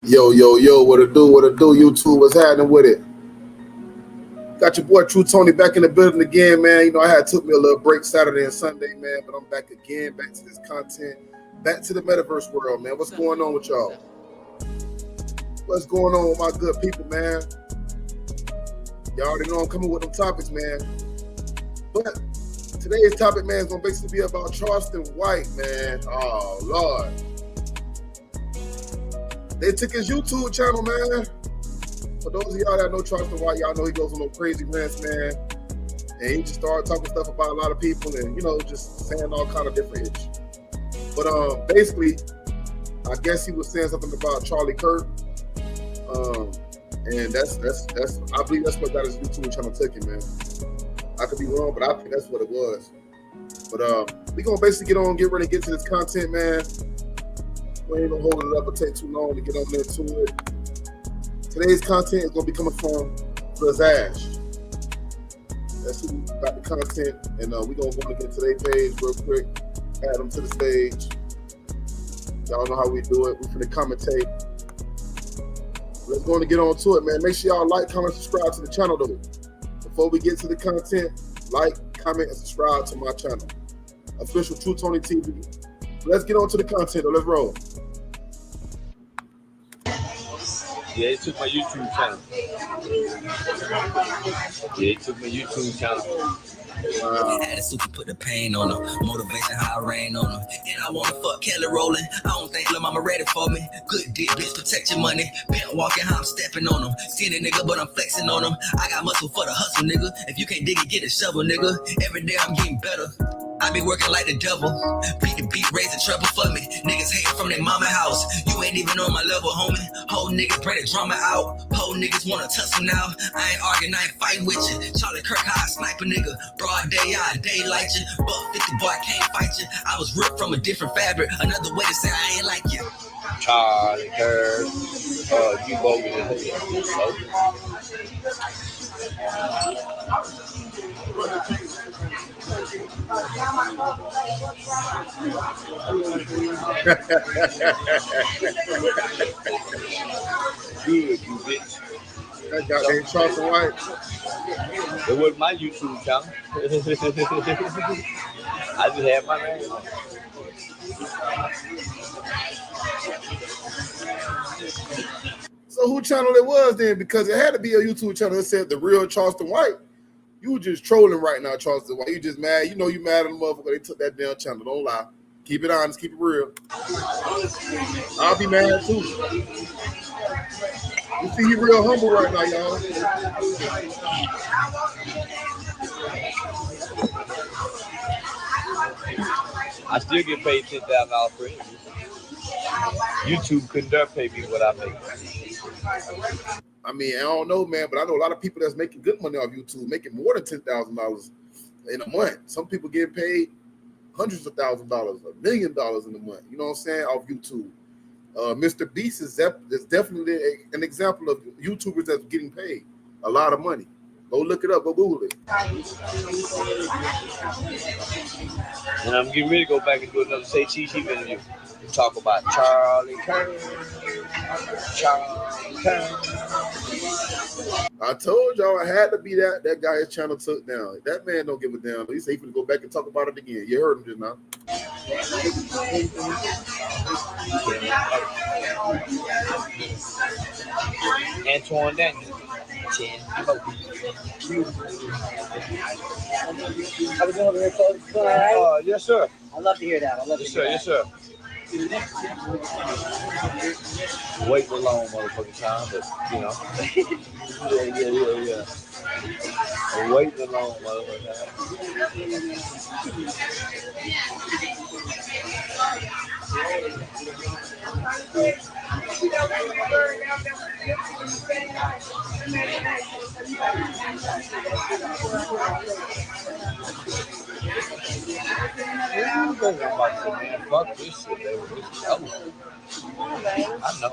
Yo, what it do, YouTube, what's happening with it? Got your boy True Tony back in the building again, man. You know, I had took me a little break Saturday and Sunday, man, but I'm back again, back to this content, back to the metaverse world, man. What's going on with y'all? What's going on with my good people, man? Y'all already know I'm coming with them topics, man. But today's topic, man, is gonna basically be about Charleston White, man. Oh, Lord. They took his YouTube channel, man. For those of y'all that know Charleston White, y'all know he goes on those crazy rants, man. And he just started talking stuff about a lot of people and, you know, just saying all kind of different ish. But basically, I guess he was saying something about Charlie Kirk. And that's I believe that's what got his YouTube channel taken, man. I could be wrong, but I think that's what it was. But we gonna basically get ready to get to this content, man. We ain't gonna hold it up or take too long to get on into it. Today's content is gonna be coming from Blazash. That's who got the content, and we gonna go look at today's page real quick. Add them to the stage. Y'all know how we do it. We finna commentate. Let's go and get on to it, man. Make sure y'all like, comment, subscribe to the channel, though. Before we get to the content, like, comment, and subscribe to my channel. Official True Tony TV. Let's get on to the content, though. Let's roll. Yeah, it took my YouTube channel. Attitude to put the pain on them, motivation how I rain on them. And I wanna fuck Kelly rolling. I don't think lil' mama ready for me. Good dick, bitch, protect your money. Pimp walking how I'm stepping on them. Skinny nigga, but I'm flexing on them. I got muscle for the hustle, nigga. If you can't dig it, get a shovel, nigga. Every day I'm getting better. I be working like the devil. Beat the beat, raise the trouble for me. Niggas hating from their mama house. You ain't even on my level, homie. Whole niggas bring the drama out. Whole niggas wanna tussle now. I ain't arguing, I ain't fighting with you. Charlie Kirk, how I snipe a nigga. Broad day, I daylight you. Buck 50, boy, I can't fight you. I was ripped from a different fabric. Another way to say I ain't like you. Charlie Kirk, you bogus as hell. Good, you bitch. That guy named Charleston White. It wasn't my YouTube channel. I just had my name. So who channel it was then? Because it had to be a YouTube channel that said The Real Charleston White. You were just trolling right now, Charleston White. You just mad. You know you mad at the motherfucker. They took that damn channel. Don't lie. Keep it honest. Keep it real. I'll be mad too. You see he real humble right now, y'all. I still get paid $10,000 for it. YouTube couldn't dare pay me what I make. I mean, I don't know, man, but I know a lot of people that's making good money off YouTube, making more than $10,000 in a month. Some people get paid hundreds of thousands of dollars, $1 million in a month. You know what I'm saying? Off YouTube. Mr. Beast is definitely an example of YouTubers that's getting paid a lot of money. Go look it up. Go Google it. And I'm getting ready to go back and do another Say Cheese interview. Talk about Charlie Kirk. Charlie Kirk. I told y'all I had to be that guy his channel took down. That man don't give a damn. He said he's gonna go back and talk about it again. You heard him just now. Antoine Daniel. Yes, sir. I'd love to hear that. Yes, sir. Waiting a long motherfucking time, but you know. Yeah. Waiting a long motherfucking Fuck this shit, they were just I know.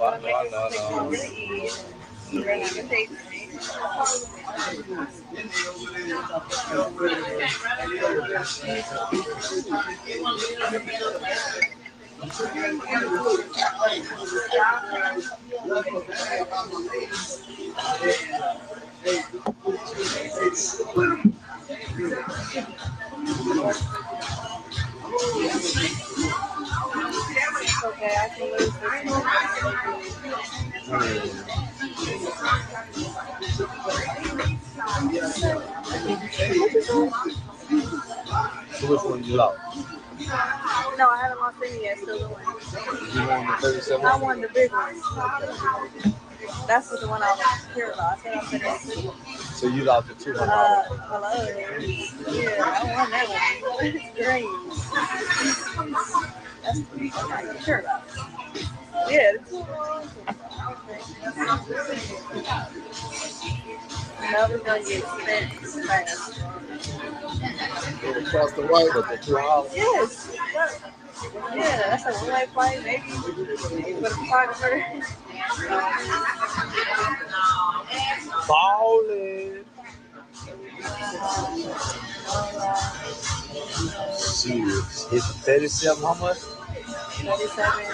Okay, I can lose this one. So which one you lost? No, I haven't lost any yet. Still the one. You won the 37? I won the big one. That's what the one I was here about. I said I'm gonna do. So you lost the $200. Hello. Yeah, I won that one. It's green. That's what I'm sure about. Yeah, the two ones. Now we're gonna get spent fast. Across the white. But the $2. Yes. Yeah, that's a one-way flight, maybe. With a photographer. Ballin'. Serious. It's 37, how much? 37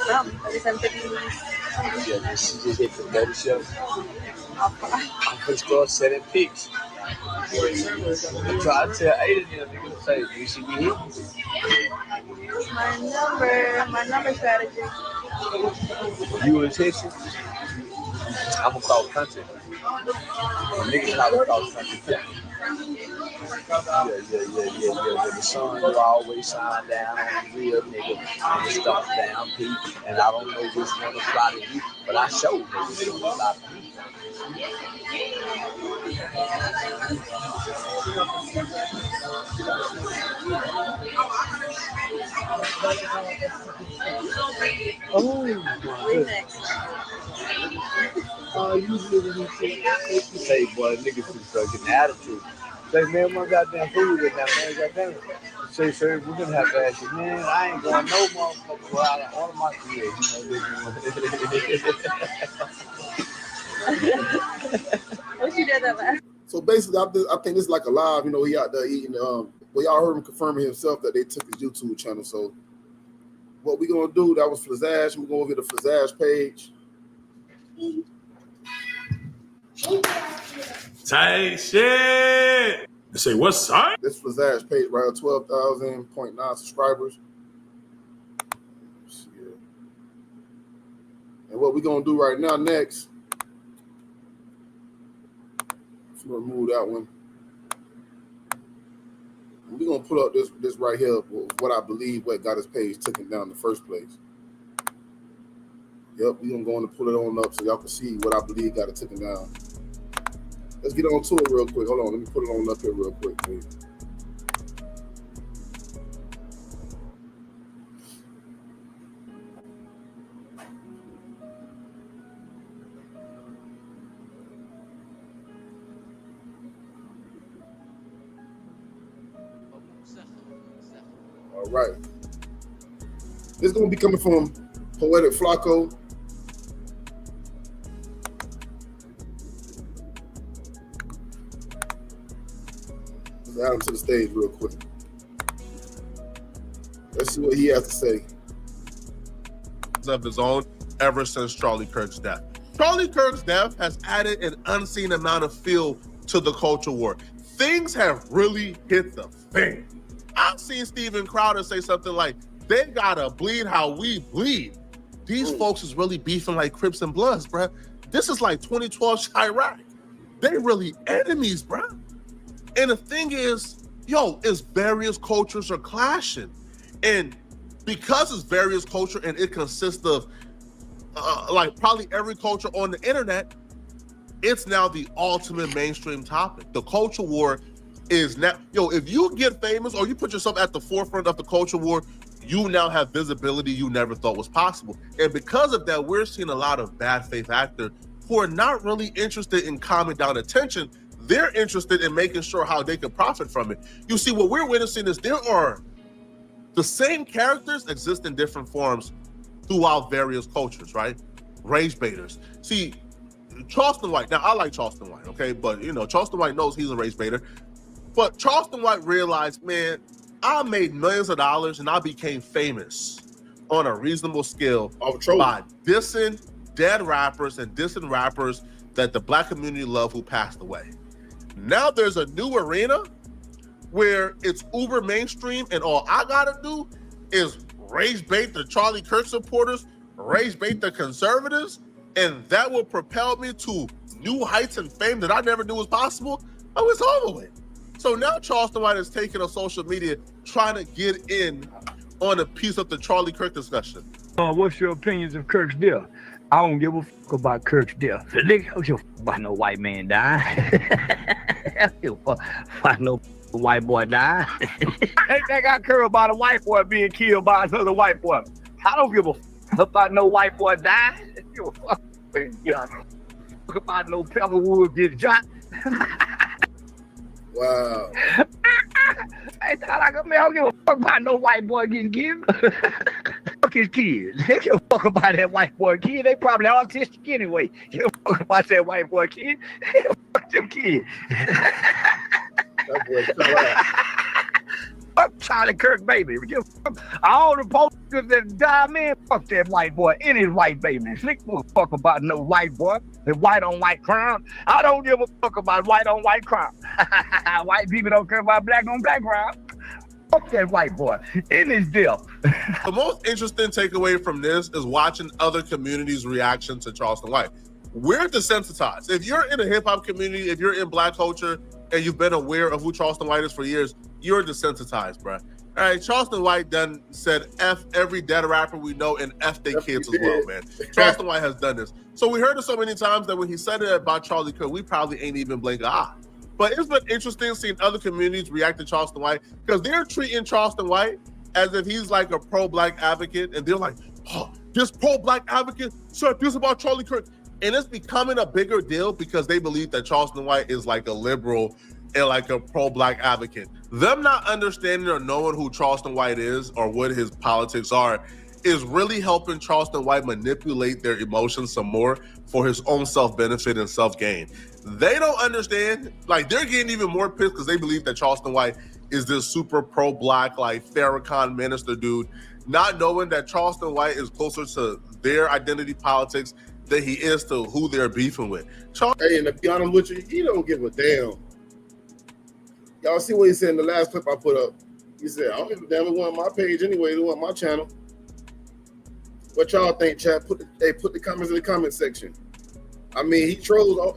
something. 37.50. Yeah, she just hit the 37. I'm gonna start setting picks. I try to tell 8 of them, niggas say, you should be hitting. My number strategy. You in Texas? I'm gonna cross country. Niggas not gonna cross country. Yeah. The sun will always shine down on the real nigga and the stuff down Pete. And I don't know which one to fly to you, but I showed niggas which one to fly to you. Remix. Say, boy, niggas is fucking attitude. Say, man, my goddamn food in there, man, goddamn it. Say, sir, we're gonna have to ask you, man, I ain't going no motherfucker without all of my kids, What you did that last? So basically, I think this is like a live. You know, he out there eating. Well, y'all heard him confirming himself that they took his YouTube channel. So what we gonna do? That was Flazash. We're gonna get the Flazash page. Tight shit. They say, what's up? This Flazash page right, 12,000.9 subscribers. And what we gonna do right now next? Remove that one. We're gonna pull up this right here, what I believe what got his page taken down in the first place. Yep, we're gonna go on and pull it on up so y'all can see what I believe got it taken down. Let's get on to it real quick. Hold on, let me put it on up here real quick, please. All right. This is going to be coming from Poetic Flacco. Let's add him to the stage real quick. Let's see what he has to say. Of his own ever since Charlie Kirk's death. Charlie Kirk's death has added an unseen amount of feel to the culture war. Things have really hit the fan. I've seen Steven Crowder say something like, they gotta bleed how we bleed. These folks is really beefing like Crips and Bloods, bruh. This is like 2012 Chirac. They really enemies, bruh. And the thing is, it's various cultures are clashing. And because it's various culture and it consists of like probably every culture on the internet, it's now the ultimate mainstream topic. The culture war is now, if you get famous or you put yourself at the forefront of the culture war, you now have visibility you never thought was possible. And because of that, we're seeing a lot of bad faith actors who are not really interested in calming down attention. They're interested in making sure how they can profit from it. You see, what we're witnessing is there are the same characters exist in different forms throughout various cultures, right? Rage baiters. See, Charleston White, now I like Charleston White, okay? But, Charleston White knows he's a rage baiter. But Charleston White realized, man, I made millions of dollars and I became famous on a reasonable scale by dissing dead rappers and distant rappers that the black community love who passed away. Now there's a new arena where it's uber mainstream, and all I gotta do is rage bait the Charlie Kirk supporters, rage bait the conservatives, and that will propel me to new heights and fame that I never knew was possible. Oh, it's over with. So now Charleston White is taking on social media, trying to get in on a piece of the Charlie Kirk discussion. What's your opinions of Kirk's death? I don't give a fuck about Kirk's death. Nigga, I don't give a fuck about no white man dying. I don't give a fuck about no white boy dying. I think I care about a white boy being killed by another white boy. I don't give a fuck about no white boy dying. I don't give a fuck about no Pepperwood getting shot. Wow. I don't give a fuck about no white boy getting killed. Fuck his kids. They give a fuck about that white boy kid. They probably autistic anyway. Give a fuck about that white boy kid. Fuck them kids. That boy fell out. Fuck Charlie Kirk, baby. Give a fuck. All the posters that die, man, fuck that white boy and his white baby. Slick fuck about no white boy. The white on white crime. I don't give a fuck about white on white crime. White people don't care about black on black crime. Fuck that white boy in his death. The most interesting takeaway from this is watching other communities' reaction to Charleston White. We're desensitized. If you're in a hip hop community, if you're in black culture, and you've been aware of who Charleston White is for years, you're desensitized, bro. All right, Charleston White done said F every dead rapper we know and F they kids as well, man. Charleston White has done this. So we heard it so many times that when he said it about Charlie Kirk, we probably ain't even blink an eye. But it's been interesting seeing other communities react to Charleston White because they're treating Charleston White as if he's like a pro-black advocate, and they're like, oh, this pro-black advocate said this about Charlie Kirk. And it's becoming a bigger deal because they believe that Charleston White is like a liberal and like a pro-black advocate. Them not understanding or knowing who Charleston White is or what his politics are is really helping Charleston White manipulate their emotions some more for his own self-benefit and self-gain. They don't understand, like they're getting even more pissed because they believe that Charleston White is this super pro-black, like Farrakhan minister dude, not knowing that Charleston White is closer to their identity politics than he is to who they're beefing with. Hey, and to be honest with you, he don't give a damn. Y'all see what he said in the last clip I put up? He said, I don't give a damn, it wasn't my page anyway, it wasn't my channel. What y'all think, chat? Put the comments in the comment section. I mean, he trolls all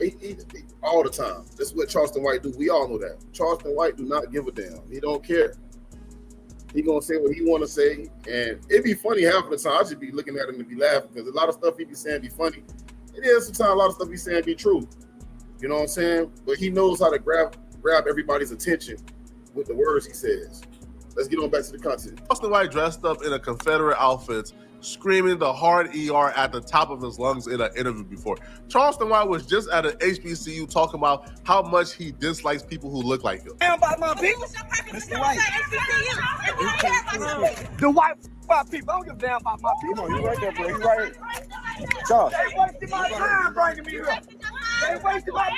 the time. That's what Charleston White do. We all know that. Charleston White do not give a damn. He don't care. He gonna say what he want to say, and it be funny half of the time. I just be looking at him and be laughing because a lot of stuff he be saying be funny. It is sometimes a lot of stuff he saying be true. You know what I'm saying? But he knows how to grab everybody's attention with the words he says. Let's get on back to the content. Charleston White dressed up in a Confederate outfit, screaming the hard ER at the top of his lungs in an interview before. Charleston White was just at an HBCU talking about how much he dislikes people who look like him. About my people. Mr. White. The white people. I don't give a damn about my people. Come on, you right there, bro. You right here. Charles. They wasted my time bringing me here. They wasted my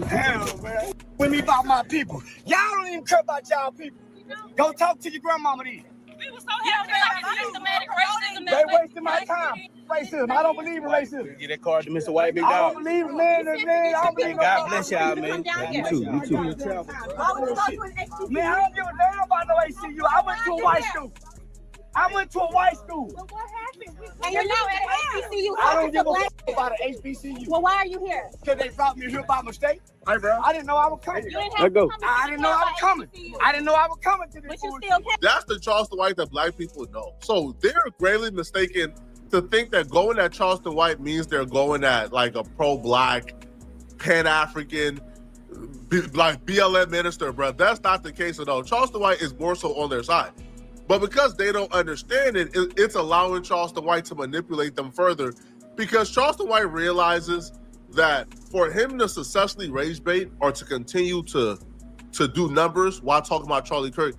damn, man. With me about my people. Y'all don't even care about y'all people. Go talk to your grandmama then. We was so happy about systematic racism. They wasted my time. Racism. I don't believe in racism. Get that card to Mr. White, big I dog. don't believe in man. I don't believe in God bless y'all, man. You too. You too. Man, I don't give a damn about no ACU. I went to a white school. Well, what happened? And you're now at HBCU. I don't give a fuck about an HBCU. Well, why are you here? Because they brought me here by mistake. Hey, bro. I didn't know I was coming. You didn't have to come to I didn't know I was coming. I didn't know I was coming to this. But you bullshit. still came. That's the Charleston White that black people know. So they're gravely mistaken to think that going at Charleston White means they're going at like a pro-black, Pan-African, like BLM minister, bro. That's not the case at all. Charleston White is more so on their side. But because they don't understand it, it's allowing Charleston White to manipulate them further because Charleston White realizes that for him to successfully rage bait or to continue to do numbers while talking about Charlie Kirk,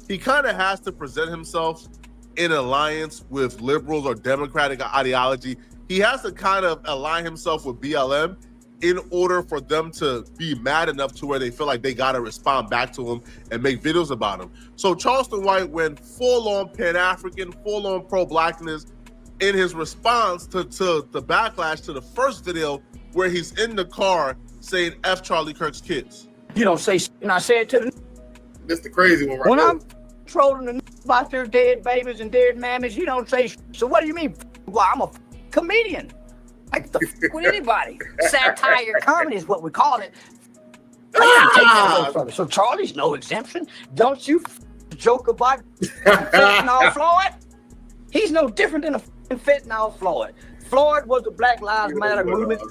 he kind of has to present himself in alliance with liberals or Democratic ideology. He has to kind of align himself with BLM in order for them to be mad enough to where they feel like they got to respond back to him and make videos about him. So Charleston White went full-on Pan-African, full-on pro-blackness, in his response to the backlash to the first video where he's in the car saying F Charlie Kirk's kids. You don't say shit, and I say it to the That's the crazy one right when there. I'm trolling the about their dead babies and dead mammies, you don't say shit. So what do you mean? Well, I'm a comedian. Like the with anybody. Satire comedy is what we call it. I take that a little further. So Charlie's no exemption. Don't you joke about fentanyl Floyd? He's no different than a fentanyl Floyd. Floyd was the Black Lives Matter movement.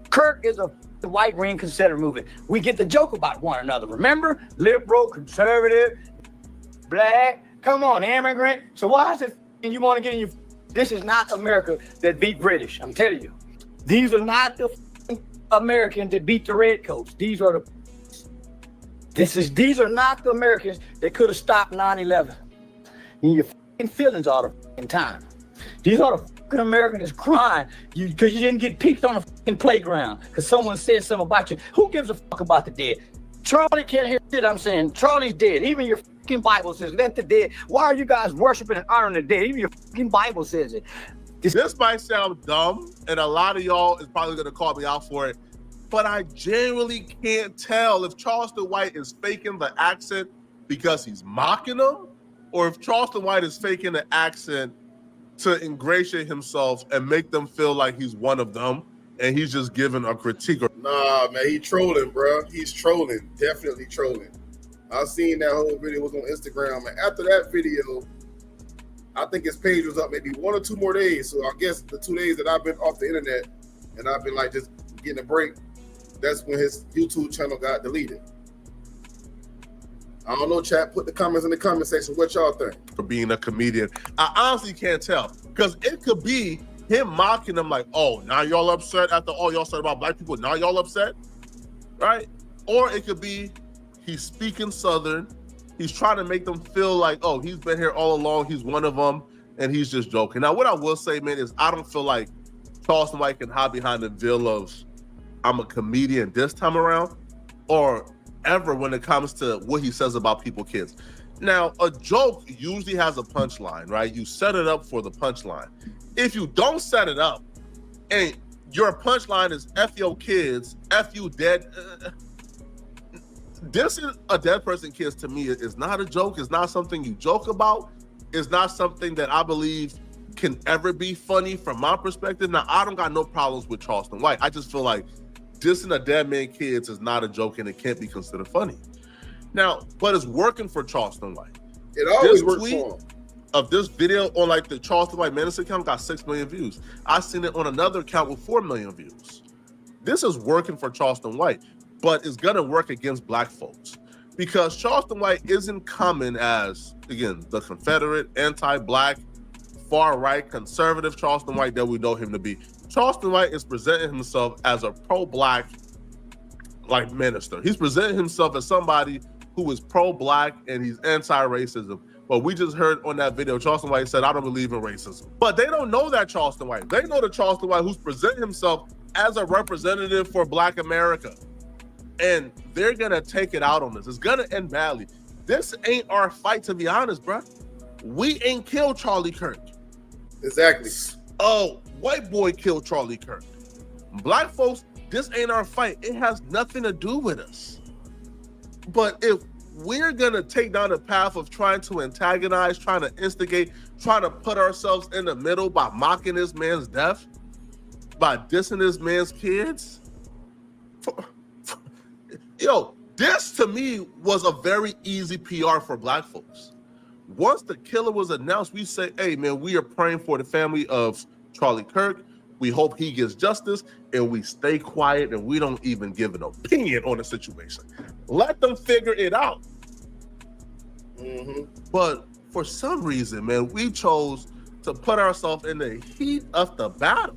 Kirk is a white ring conservative movement. We get the joke about one another. Remember? Liberal, conservative, black. Come on, immigrant. So why is it you want to get in your... This is not America that beat British. I'm telling you. These are not the Americans that beat the redcoats. These are the... These are not the Americans that could have stopped 9/11. And your feelings all the time. These are the fucking Americans that's crying because you didn't get picked on a fucking playground because someone said something about you. Who gives a fuck about the dead? Charlie can't hear shit I'm saying. Charlie's dead. Even your fucking Bible says let the dead. Why are you guys worshiping and honoring the dead? Even your fucking Bible says it. This might sound dumb, and a lot of y'all is probably gonna call me out for it, but I genuinely can't tell if Charleston White is faking the accent because he's mocking them, or if Charleston White is faking the accent to ingratiate himself and make them feel like he's one of them, and he's just giving a critique. Nah, man, he trolling, bro. He's trolling, definitely trolling. I seen that whole video was on Instagram, and after that video, I think his page was up maybe 1 or 2 more days. So I guess the 2 days that I've been off the internet and I've been like just getting a break, that's when his YouTube channel got deleted. I don't know, chat. Put the comments in the comment section. What y'all think? For being a comedian, I honestly can't tell, because it could be him mocking them like, oh, now y'all upset after all y'all said about black people, now y'all upset, right? Or it could be he's speaking Southern, he's trying to make them feel like, oh, he's been here all along, he's one of them, and he's just joking. Now, what I will say, man, is I don't feel like Charleston White can hide behind the veil of I'm a comedian this time around, or ever when it comes to what he says about people's kids. Now, a joke usually has a punchline, right? You set it up for the punchline. If you don't set it up and your punchline is F your kids, F you dead, this is a dead person kids to me is not a joke. It's not something you joke about. It's not something that I believe can ever be funny from my perspective. Now, I don't got no problems with Charleston White. I just feel like dissing a dead man kids is not a joke and it can't be considered funny. Now, but it's working for Charleston White. It always this works tweet for him. Of this video on like the Charleston White Menace account got 6 million views. I seen it on another account with 4 million views. This is working for Charleston White, but it's gonna work against black folks because Charleston White isn't coming as, again, the Confederate, anti-black, far-right, conservative Charleston White that we know him to be. Charleston White is presenting himself as a pro-black like minister. He's presenting himself as somebody who is pro-black and he's anti-racism. But we just heard on that video, Charleston White said, I don't believe in racism. But they don't know that Charleston White. They know the Charleston White who's presenting himself as a representative for Black America. And they're gonna take it out on this. It's gonna end badly. This ain't our fight, to be honest, bro. We ain't killed Charlie Kirk. Exactly. Oh, white boy killed Charlie Kirk. Black folks, this ain't our fight. It has nothing to do with us. But if we're gonna take down the path of trying to antagonize, trying to instigate, trying to put ourselves in the middle by mocking this man's death, by dissing this man's kids, yo, this to me was a very easy PR for black folks. Once the killer was announced, we say, hey man, we are praying for the family of Charlie Kirk. We hope he gets justice, and we stay quiet and we don't even give an opinion on the situation. Let them figure it out. Mm-hmm. But for some reason, man, we chose to put ourselves in the heat of the battle.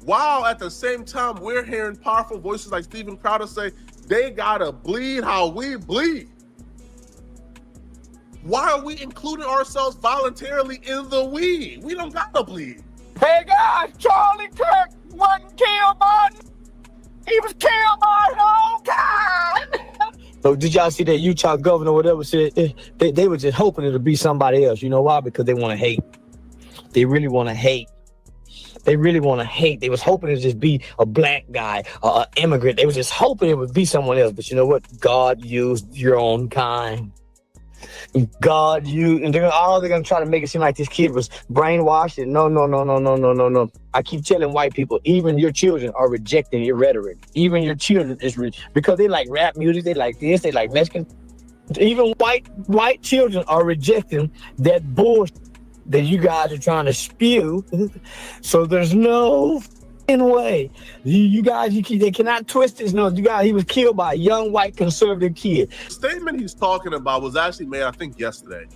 While at the same time, we're hearing powerful voices like Steven Crowder say, they gotta bleed how we bleed. Why are we including ourselves voluntarily in the we? We don't gotta bleed. Hey guys, Charlie Kirk wasn't killed by, he was killed by his own kind. So did y'all see that Utah governor or whatever said they were just hoping it'll be somebody else? You know why? Because they want to hate. They really want to hate. They really want to hate. They was hoping to just be a black guy, an immigrant. They was just hoping it would be someone else. But you know what? God used your own kind. God used, and they're gonna try to make it seem like this kid was brainwashed. And no. I keep telling white people, even your children are rejecting your rhetoric. Even your children is because they like rap music, they like this, they like Mexican. Even white children are rejecting that bullshit that you guys are trying to spew. So there's no way. You guys, they cannot twist this. No, you guys, he was killed by a young white conservative kid. The statement he's talking about was actually made, I think, yesterday.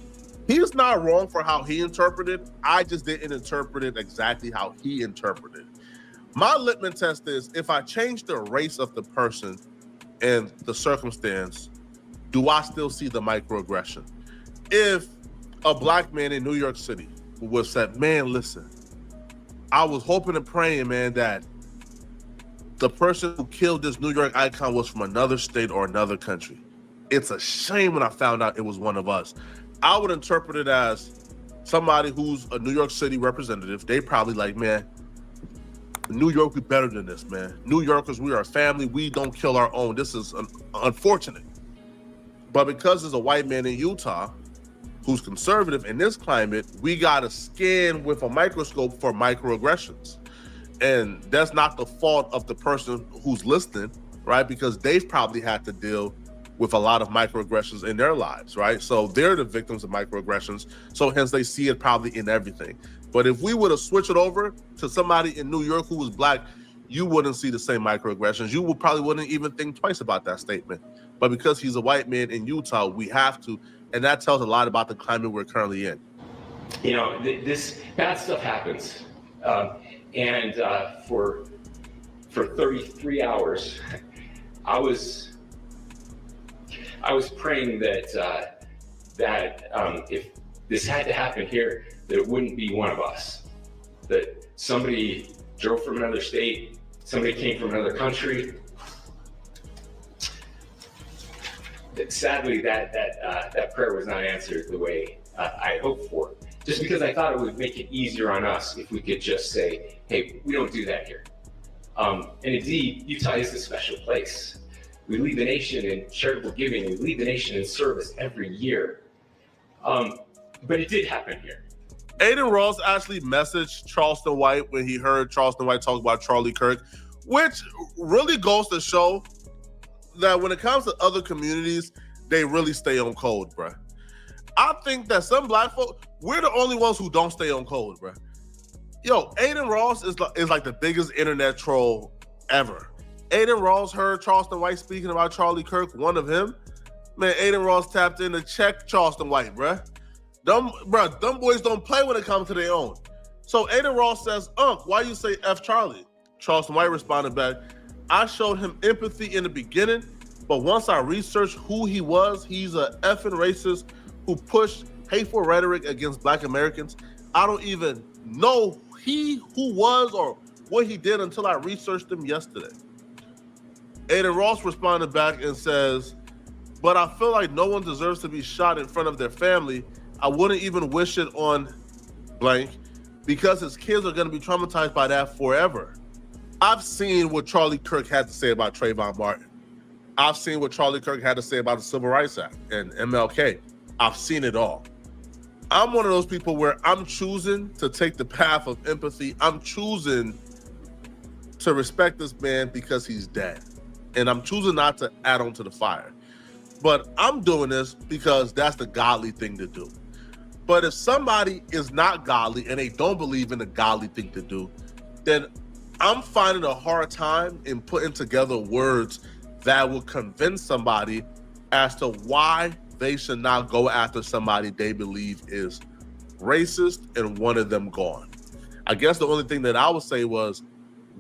He's not wrong for how he interpreted. I just didn't interpret it exactly how he interpreted. My litmus test is, if I change the race of the person and the circumstance, do I still see the microaggression? If a black man in New York City was said, man, listen, I was hoping and praying, man, that the person who killed this New York icon was from another state or another country. It's a shame when I found out it was one of us. I would interpret it as somebody who's a New York City representative. They probably like, man, New York, we better than this, man. New Yorkers, we are a family. We don't kill our own. This is unfortunate. But because there's a white man in Utah who's conservative in this climate, we got to scan with a microscope for microaggressions. And that's not the fault of the person who's listening, right? Because they've probably had to deal with a lot of microaggressions in their lives, right? So they're the victims of microaggressions. So hence they see it probably in everything. But if we would have switched it over to somebody in New York who was black, you wouldn't see the same microaggressions. You would probably wouldn't even think twice about that statement. But because he's a white man in Utah, we have to. And that tells a lot about the climate we're currently in. You know, this bad stuff happens. And for 33 hours, I was praying that if this had to happen here, that it wouldn't be one of us. That somebody drove from another state, somebody came from another country. Sadly, that prayer was not answered the way I hoped for. Just because I thought it would make it easier on us if we could just say, hey, we don't do that here. And indeed, Utah is a special place. We lead the nation in charitable giving. We lead the nation in service every year. But it did happen here. Aiden Ross actually messaged Charleston White when he heard Charleston White talk about Charlie Kirk, which really goes to show that when it comes to other communities, they really stay on code, bruh. I think that some black folk, we're the only ones who don't stay on code, bruh. Yo, Aiden Ross is like the biggest internet troll ever. Aiden Ross heard Charleston White speaking about Charlie Kirk, one of him. Man, Aiden Ross tapped in to check Charleston White, bruh. Them boys don't play when it comes to their own. So Aiden Ross says, why you say F Charlie? Charleston White responded back, I showed him empathy in the beginning, but once I researched who he was, he's a effing racist who pushed hateful rhetoric against Black Americans. I don't even know who was or what he did until I researched him yesterday. Aiden Ross responded back and says, but I feel like no one deserves to be shot in front of their family. I wouldn't even wish it on blank because his kids are going to be traumatized by that forever. I've seen what Charlie Kirk had to say about Trayvon Martin. I've seen what Charlie Kirk had to say about the Civil Rights Act and MLK. I've seen it all. I'm one of those people where I'm choosing to take the path of empathy. I'm choosing to respect this man because he's dead. And I'm choosing not to add on to the fire. But I'm doing this because that's the godly thing to do. But if somebody is not godly and they don't believe in the godly thing to do, then I'm finding a hard time in putting together words that will convince somebody as to why they should not go after somebody they believe is racist and wanted them gone. I guess the only thing that I would say was,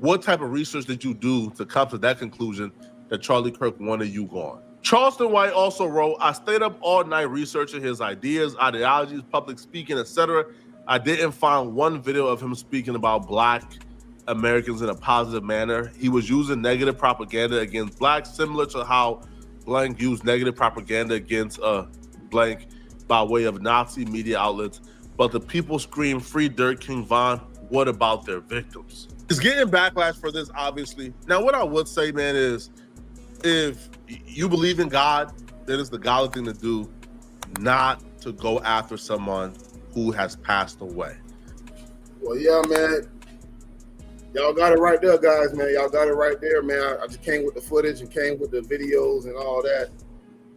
what type of research did you do to come to that conclusion that Charlie Kirk wanted you gone? Charleston White also wrote, I stayed up all night researching his ideas, ideologies, public speaking, etc. I didn't find one video of him speaking about Black Americans in a positive manner. He was using negative propaganda against Blacks, similar to how blank used negative propaganda against blank by way of Nazi media outlets. but the people scream free Dirt King Von. What about their victims? He's getting backlash for this, obviously. Now, what I would say, man, is if you believe in God, then it's the godly thing to do, not to go after someone who has passed away. Well, yeah, man. Y'all got it right there, guys, man. Y'all got it right there, man. I just came with the footage and came with the videos and all that.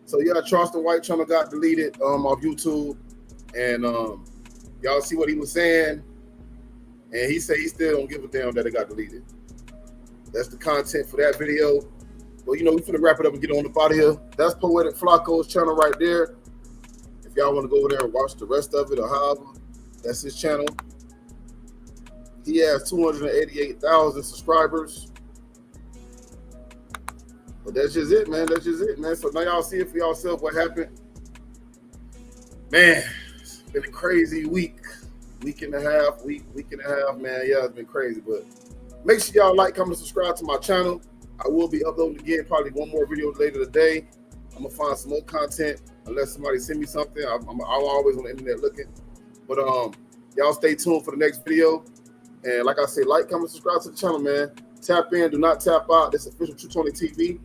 So, yeah, Charleston White channel got deleted off YouTube. And y'all see what he was saying. And he said he still don't give a damn that it got deleted. That's the content for that video. Well, you know, we're finna wrap it up and get on up out of here. That's Poetic Flacco's channel right there. If y'all want to go over there and watch the rest of it or however, that's his channel. He has 288,000 subscribers. But that's just it, man. That's just it, man. So now y'all see it for yourself what happened. Man, it's been a crazy week and a half, man. Yeah, it's been crazy. But make sure y'all like, comment, subscribe to my channel. I will be uploading again, probably one more video later today. I'm gonna find some more content unless somebody send me something. I'm always on the internet looking. But y'all stay tuned for the next video. And like I say, like, comment, subscribe to the channel, man. Tap in, do not tap out. This is official 220 TV.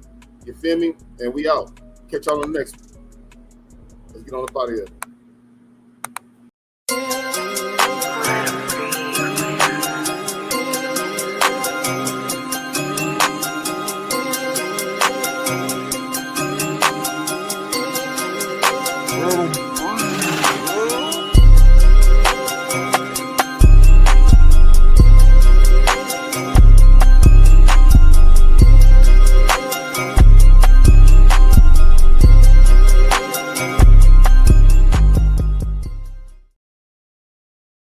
You feel me? And we out. Catch y'all on the next one. Let's get on up out of here.